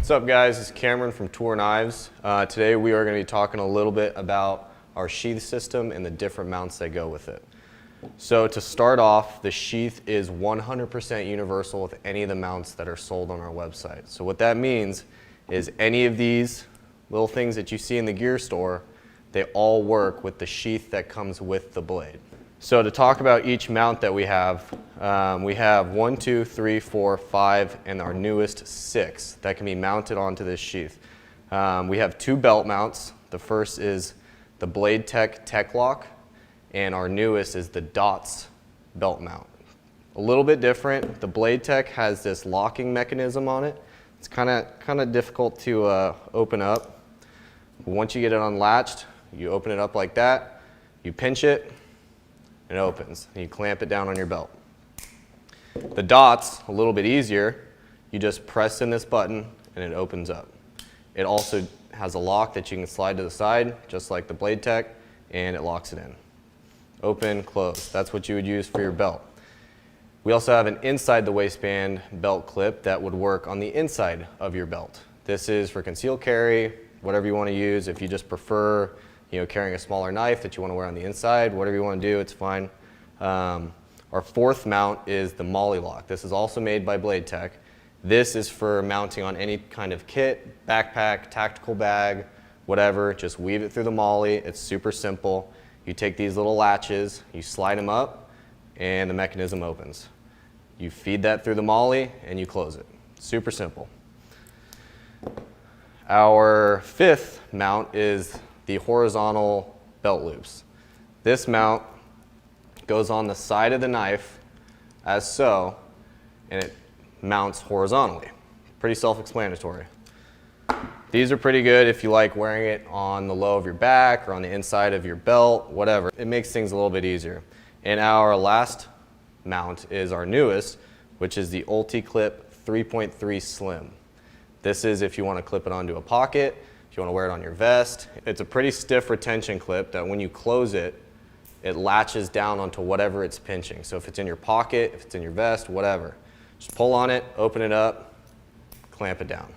What's up guys, it's Cameron from Toor Knives. Today we are going to be talking a little bit about our sheath system and the different mounts that go with it. So to start off, the sheath is 100% universal with any of the mounts that are sold on our website. So what that means is any of these little things that you see in the gear store, they all work with the sheath that comes with the blade. So to talk about each mount that we have 1, 2, 3, 4, 5, and our newest 6 that can be mounted onto this sheath. We have 2 belt mounts. The first is the Blade Tech Lock, and our newest is the Dots belt mount. A little bit different. The Blade Tech has this locking mechanism on it. It's kind of difficult to open up. But once you get it unlatched, you open it up like that, you pinch it, it opens, and you clamp it down on your belt. The Dots, a little bit easier. You just press in this button and it opens up. It also has a lock that you can slide to the side, just like the Blade Tech, and it locks it in. Open, close. That's what you would use for your belt. We also have an inside the waistband belt clip that would work on the inside of your belt. This is for concealed carry, whatever you want to use. If you just prefer carrying a smaller knife that you want to wear on the inside, whatever you want to do, it's fine. Our fourth mount is the Molly Lock. This is also made by Blade Tech. This is for mounting on any kind of kit, backpack, tactical bag, whatever. Just weave it through the Molly. It's super simple. You take these little latches, you slide them up, and the mechanism opens. You feed that through the Molly, and you close it. Super simple. Our fifth mount is the horizontal belt loops. This mount goes on the side of the knife as so, and it mounts horizontally. Pretty self-explanatory. These are pretty good if you like wearing it on the low of your back or on the inside of your belt, whatever. It makes things a little bit easier. And our last mount is our newest, which is the Ulti-clip 3.3 Slim. This is if you want to clip it onto a pocket, if you want to wear it on your vest. It's a pretty stiff retention clip that when you close it, it latches down onto whatever it's pinching. So if it's in your pocket, if it's in your vest, whatever. Just pull on it, open it up, clamp it down.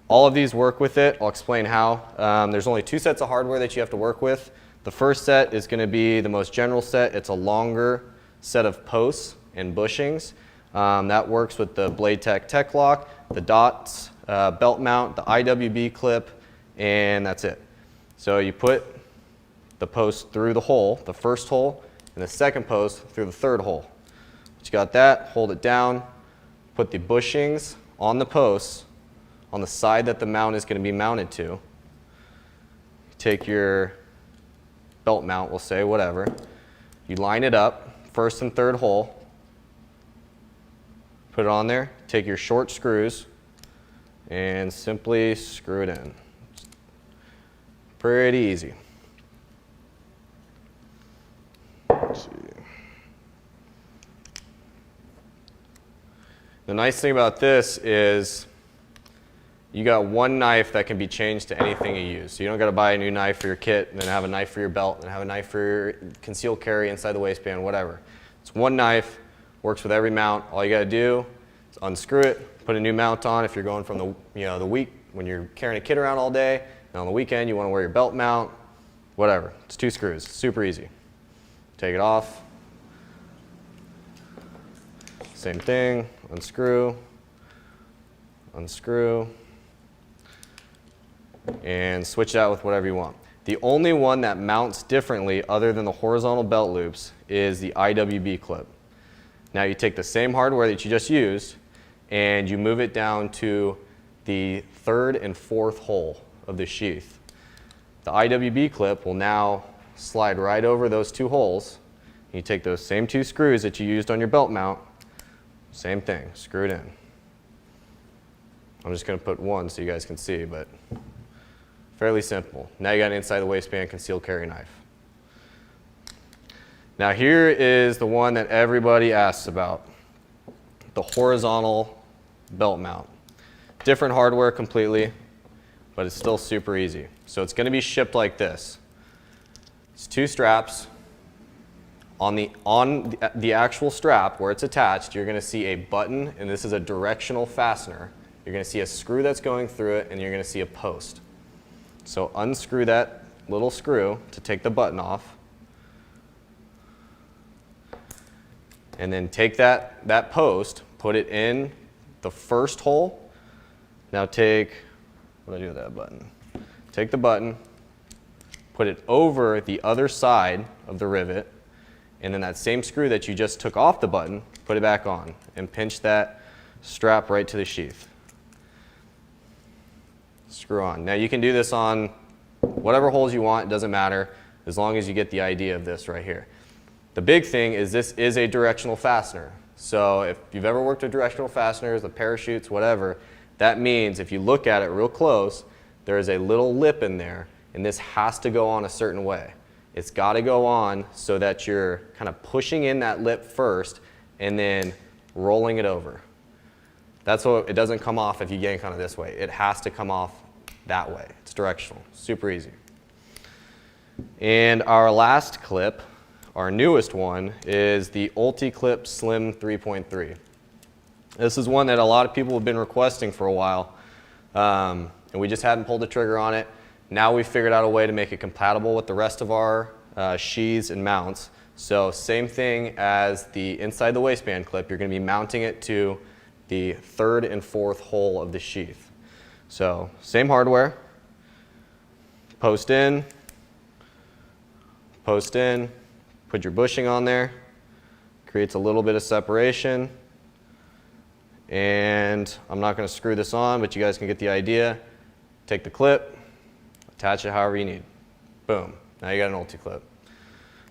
All of these work with it. I'll explain how. There's only 2 sets of hardware that you have to work with. The first set is going to be the most general set. It's a longer set of posts and bushings. That works with the Blade Tech Lock, the Dots belt mount, the IWB clip, and that's it. So you put the post through the hole, the first hole, and the second post through the third hole. Once you got that, hold it down, put the bushings on the posts on the side that the mount is going to be mounted to. Take your belt mount, we'll say, whatever. You line it up, first and third hole, put it on there, take your short screws, and simply screw it in. Pretty easy. Let's see. The nice thing about this is you got one knife that can be changed to anything you use. So you don't got to buy a new knife for your kit, and then have a knife for your belt, and have a knife for your concealed carry inside the waistband, whatever. It's one knife, works with every mount. All you got to do is unscrew it, put a new mount on if you're going from the week when you're carrying a kit around all day, and on the weekend you want to wear your belt mount, whatever. It's 2 screws, super easy. Take it off. Same thing, unscrew, unscrew, and switch it out with whatever you want. The only one that mounts differently other than the horizontal belt loops is the IWB clip. Now you take the same hardware that you just used and you move it down to the 3rd and 4th hole of the sheath. The IWB clip will now slide right over those 2 holes. You take those same 2 screws that you used on your belt mount, same thing, screw it in. I'm just going to put one so you guys can see, but fairly simple. Now you got an inside the waistband concealed carry knife. Now here is the one that everybody asks about, the horizontal belt mount. Different hardware completely, but it's still super easy. So it's going to be shipped like this. It's 2 straps. On the actual strap where it's attached, you're going to see a button, and this is a directional fastener you're going to see a screw that's going through it, and you're going to see a post. So unscrew that little screw to take the button off. And then take that post, put it in the first hole. Now take, what do I do with that button? Take the button, put it over the other side of the rivet, and then that same screw that you just took off the button, put it back on, and pinch that strap right to the sheath. Screw on. Now you can do this on whatever holes you want, it doesn't matter, as long as you get the idea of this right here. The big thing is this is a directional fastener. So if you've ever worked with directional fasteners, the parachutes, whatever, that means if you look at it real close, there is a little lip in there, and this has to go on a certain way. It's got to go on so that you're kind of pushing in that lip first and then rolling it over. That's what it doesn't come off if you yank on it this way. It has to come off that way. It's directional, super easy. And our last clip, our newest one, is the Ulti-clip Slim 3.3. This is one that a lot of people have been requesting for a while, and we just hadn't pulled the trigger on it. Now we've figured out a way to make it compatible with the rest of our sheaths and mounts. So same thing as the inside the waistband clip, you're going to be mounting it to the third and fourth hole of the sheath. So same hardware, post in, put your bushing on there, creates a little bit of separation, and I'm not going to screw this on, but you guys can get the idea. Take the clip, attach it however you need. Boom, now you got an Ulti-clip.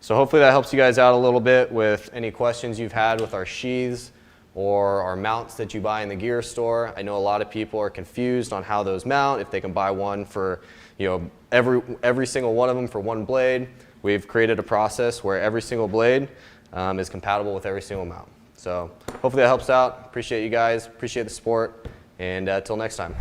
So hopefully that helps you guys out a little bit with any questions you've had with our sheaths or our mounts that you buy in the gear store. I know a lot of people are confused on how those mount, if they can buy one for, you know, every single one of them for one blade. We've created a process where every single blade is compatible with every single mount. So hopefully that helps out. Appreciate you guys, appreciate the support, and till next time.